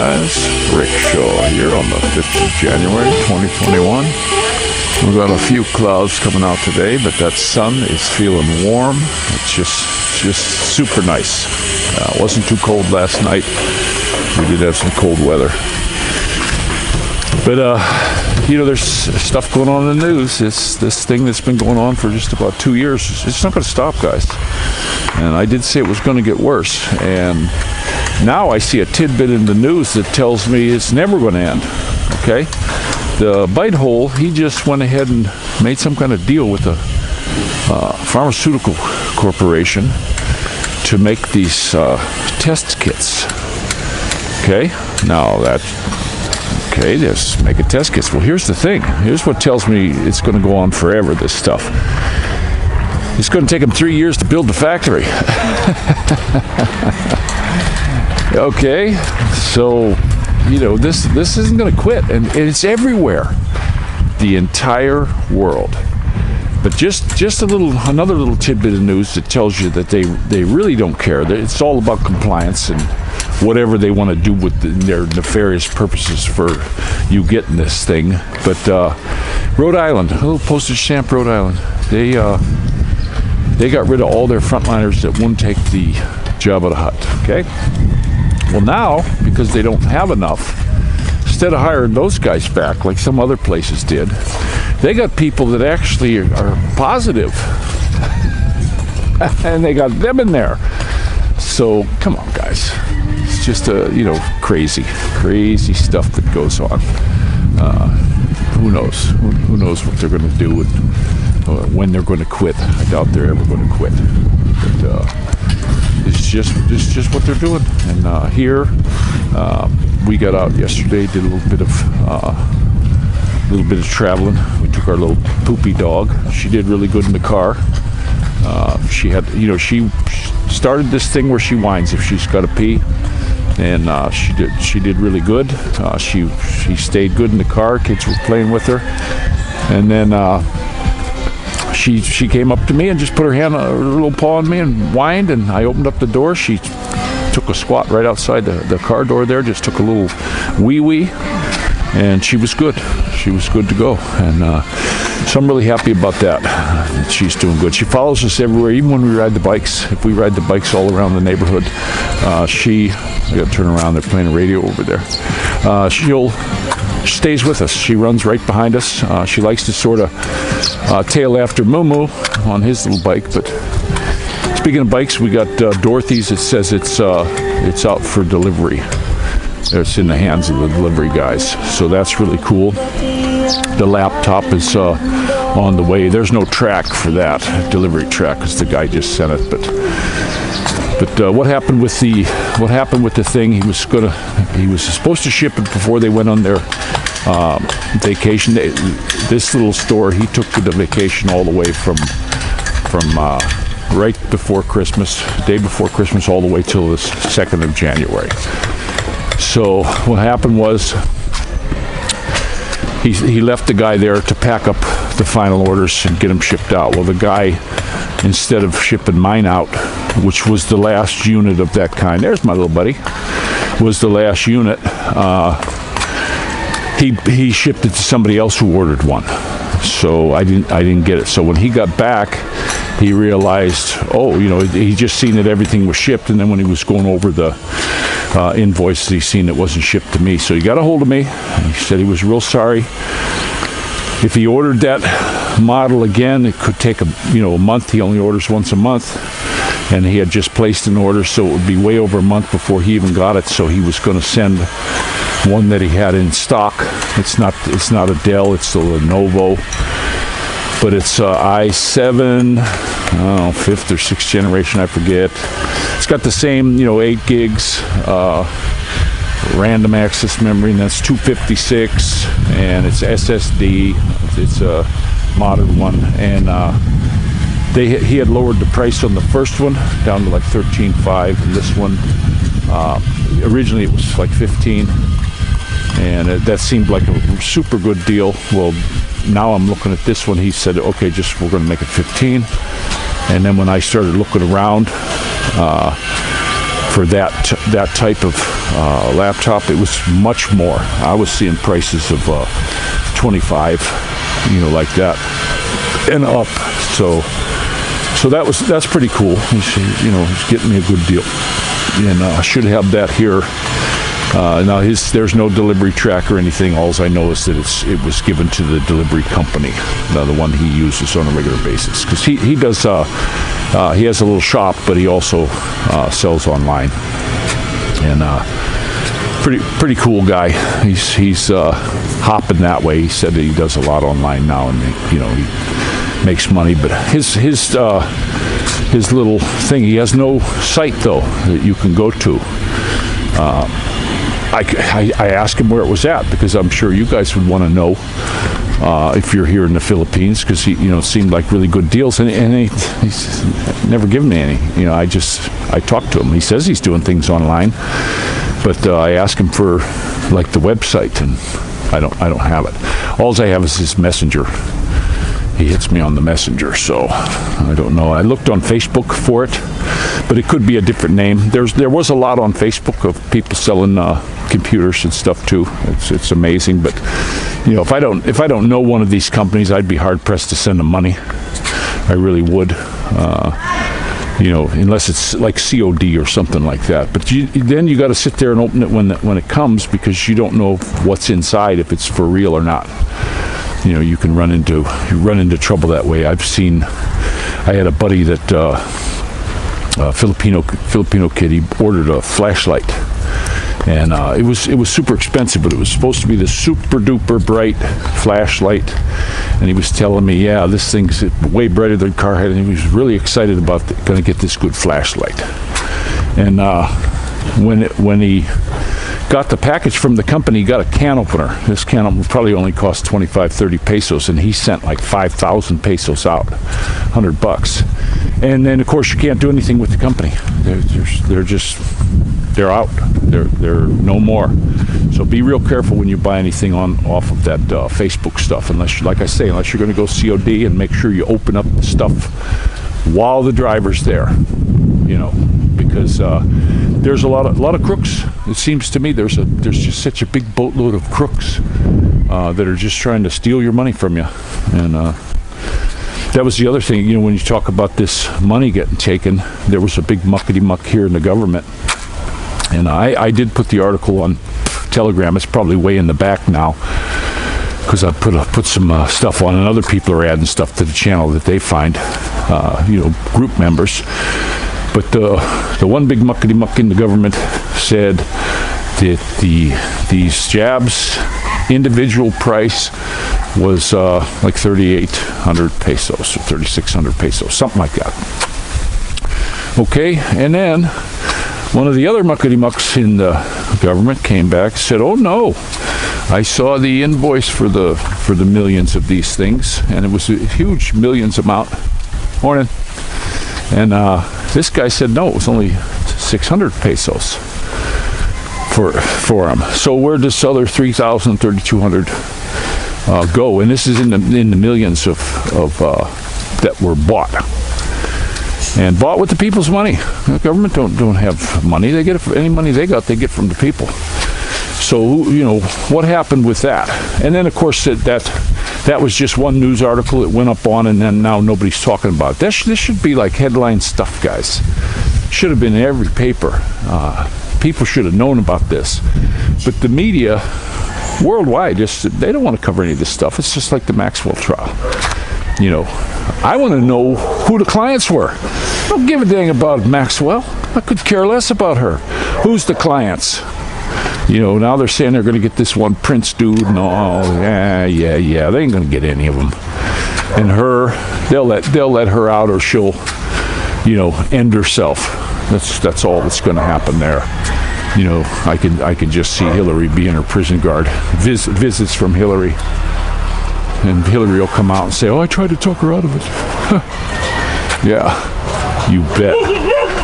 guys? Rick Shaw here on the 5th of January 2021. We've got a few clouds coming out today, but that sun is feeling warm. It's just super nice. Wasn't too cold last night. We did have some cold weather. But, there's stuff going on in the news. This thing that's been going on for just about 2 years, it's not going to stop, guys. And I did say it was going to get worse. And now I see a tidbit in the news that tells me it's never going to end. Okay? The bite hole, he just went ahead and made some kind of deal with a pharmaceutical corporation to make these test kits. Okay? Now just make a test kits. Well, here's the thing. Here's what tells me it's going to go on forever, this stuff. It's going to take them 3 years to build the factory. Okay, so, this isn't going to quit, and it's everywhere. The entire world. But just another little tidbit of news that tells you that they really don't care. It's all about compliance and whatever they want to do with their nefarious purposes for you getting this thing. But Rhode Island, a little postage stamp Rhode Island, they got rid of all their frontliners that wouldn't take the job of the hut. Okay. Well, now, because they don't have enough, instead of hiring those guys back like some other places did, they got people that actually are positive. And they got them in there. So, come on, guys. It's just crazy stuff that goes on. Who knows? Who knows what they're going to do and when they're going to quit. I doubt they're ever going to quit. But it's just what they're doing. And here, we got out yesterday, did a little bit of traveling. We took our little poopy dog. She did really good in the car. She had, she started this thing where she whines if she's got to pee, and she did really good. She stayed good in the car. Kids were playing with her, and then she came up to me and just put her little paw on me and whined, and I opened up the door. She took a squat right outside the car door there, just took a little wee, and she was good. She was good to go, and so I'm really happy about that. She's doing good. She follows us everywhere, even when we ride the bikes. If we ride the bikes all around the neighborhood, I got to turn around. They're playing a radio over there. She stays with us. She runs right behind us. She likes to sort of tail after Moo on his little bike. But speaking of bikes, we got Dorothy's. It says it's out for delivery. It's in the hands of the delivery guys. So that's really cool. The laptop is on the way. There's no track for that delivery track because the guy just sent it. But what happened with the thing? He was supposed to ship it before they went on their vacation. This little store, he took the vacation all the way from right before Christmas, day before Christmas, all the way till the 2nd of January. So what happened was he left the guy there to pack up the final orders and get them shipped out. Well, the guy, instead of shipping mine out, which was the last unit of that kind, there's my little buddy, was the last unit, he shipped it to somebody else who ordered one. So I didn't get it. So when he got back, he realized, he just seen that everything was shipped, and then when he was going over the invoices, he seen it wasn't shipped to me. So he got a hold of me, and he said he was real sorry. If he ordered that model again, it could take a month. He only orders once a month, and he had just placed an order, so it would be way over a month before he even got it. So he was going to send one that he had in stock. It's not a Dell, it's a Lenovo, but it's i7, 5th or 6th generation, I forget. It's got the same 8 gigs random access memory, and that's 256, and it's SSD. It's a modern one, and he had lowered the price on the first one down to like $13.5, and this one originally it was like $15, and that seemed like a super good deal. Well, now I'm looking at this one. He said, okay, we're going to make it $15. And then when I started looking around, for that type of laptop, it was much more. I was seeing prices of 25, like that, and up. So that's pretty cool. He's getting me a good deal, and I should have that here. Now there's no delivery track or anything. All I know is that it was given to the delivery company, the one he uses on a regular basis, because he does. He has a little shop, but he also sells online, and pretty cool guy. He's hopping that way. He said that he does a lot online now, and he makes money. But his little thing, he has no site though that you can go to. I asked him where it was at, because I'm sure you guys would want to know if you're here in the Philippines, because it seemed like really good deals, and he's never given me any. I talked to him. He says he's doing things online, but I asked him for like the website, and I don't have it. All I have is his messenger. He hits me on the messenger, so I don't know. I looked on Facebook for it, but it could be a different name. There was a lot on Facebook of people selling computers and stuff too. It's amazing, but if I don't know one of these companies, I'd be hard pressed to send them money. I really would. Unless it's like COD or something like that. But then you got to sit there and open it when it comes, because you don't know what's inside, if it's for real or not. You can run into trouble that way. I had a buddy that Filipino kid. He ordered a flashlight, and it was super expensive, but it was supposed to be the super duper bright flashlight. And he was telling me, yeah, this thing's way brighter than car head, and he was really excited about going to get this good flashlight. And when he got the package from the company, he got a can opener. This can opener probably only cost 25, 30 pesos, and he sent like 5,000 pesos out, $100. And then, of course, you can't do anything with the company. They're out. They're no more. So be real careful when you buy anything off of that Facebook stuff, unless you're going to go COD, and make sure you open up the stuff while the driver's there. Because there's a lot of crooks. It seems to me there's just such a big boatload of crooks that are just trying to steal your money from you. And that was the other thing. When you talk about this money getting taken, there was a big muckety-muck here in the government. And I did put the article on Telegram. It's probably way in the back now, because I put some stuff on, and other people are adding stuff to the channel that they find, group members. But the one big muckety-muck in the government said that these jabs individual price was like 3,800 pesos or 3,600 pesos, something like that. Okay, and then one of the other muckety-mucks in the government came back and said, oh no, I saw the invoice for the millions of these things, and it was a huge millions amount. Morning. And this guy said no, it was only 600 pesos for him. So where does this other 3,000, 3,200 go? And this is in the millions of that were bought. And bought with the people's money. The government don't have money. They get any money they got, they get from the people. So what happened with that? And then of course that was just one news article it went up on, and then now nobody's talking about it. This should be like headline stuff, guys. Should have been in every paper. People should have known about this. But the media worldwide they don't want to cover any of this stuff. It's just like the Maxwell trial. I want to know who the clients were. I don't give a dang about Maxwell. I could care less about her. Who's the clients? Now they're saying they're going to get this one Prince dude. No, yeah. They ain't going to get any of them. And they'll let her out, or she'll, end herself. That's all that's going to happen there. I can just see Hillary being her prison guard. Visits from Hillary. And Hillary will come out and say, oh, I tried to talk her out of it. Yeah, you bet.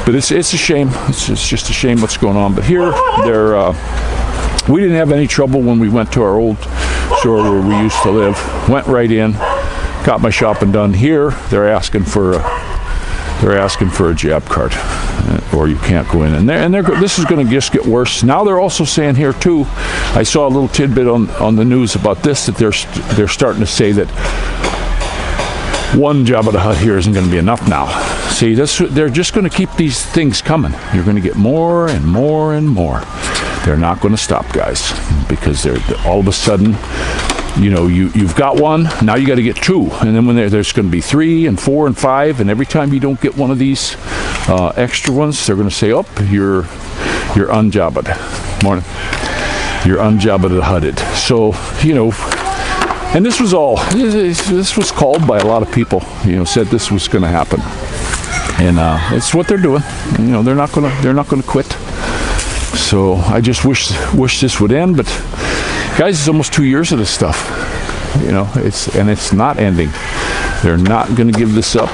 But it's a shame. It's just a shame what's going on. But here, we didn't have any trouble when we went to our old store where we used to live. Went right in, got my shopping done. Here, they're asking for they're asking for a jab card, or you can't go in. And this is going to just get worse. Now they're also saying here too, I saw a little tidbit on the news about this, that they're starting to say that one Jabba the Hutt here isn't going to be enough now. See, they're just going to keep these things coming. You're going to get more and more and more. They're not going to stop, guys, because they're all of a sudden, you know, you've got one, now you got to get two, and then when there's going to be 3 and 4 and 5, and every time you don't get one of these extra ones, they're going to say, "Oh, you're unjabbed." Morning. You're unjabbed the Hutted. So, you know, and this was called by a lot of people. You know, said this was going to happen, and it's what they're doing. You know, they're not gonna quit. So I just wish this would end, but guys, it's almost 2 years of this stuff. You know, it's not ending. They're not going to give this up.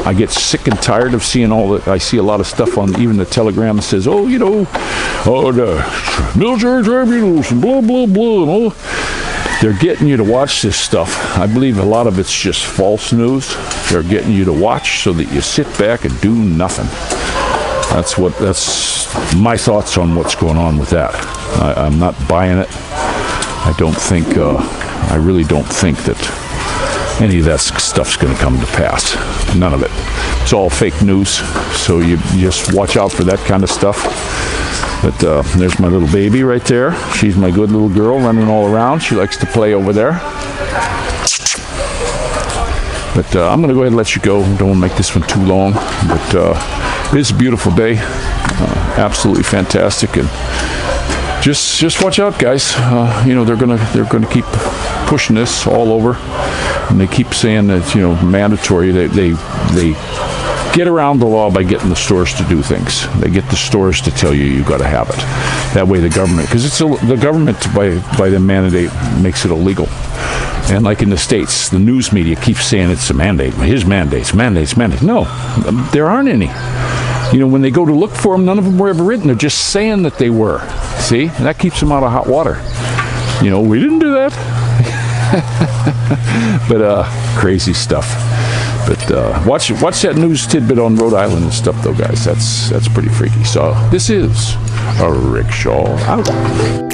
I get sick and tired of seeing I see a lot of stuff on even the Telegram that says, "Oh, you know, the military tribunals and blah blah blah," and all. They're getting you to watch this stuff. I believe a lot of it's just false news. They're getting you to watch so that you sit back and do nothing. That's my thoughts on what's going on with that. I'm not buying it. I really don't think that any of that stuff's going to come to pass. None of it. It's all fake news. So you just watch out for that kind of stuff. But there's my little baby right there. She's my good little girl running all around. She likes to play over there. But I'm going to go ahead and let you go. Don't want to make this one too long. But it is a beautiful day. Absolutely fantastic. And just watch out, guys. You know, they're gonna keep pushing this all over, and they keep saying that, you know, mandatory. They get around the law by getting the stores to do things. They get the stores to tell you got to have it. That way the government, because the government by the mandate makes it illegal. And like in the States, the news media keeps saying it's a mandate. His mandates. No, there aren't any. You know, when they go to look for them, none of them were ever written. They're just saying that they were. See? And that keeps them out of hot water. You know, we didn't do that. But crazy stuff. But watch that news tidbit on Rhode Island and stuff, though, guys. That's pretty freaky. So this is a Rickshaw out.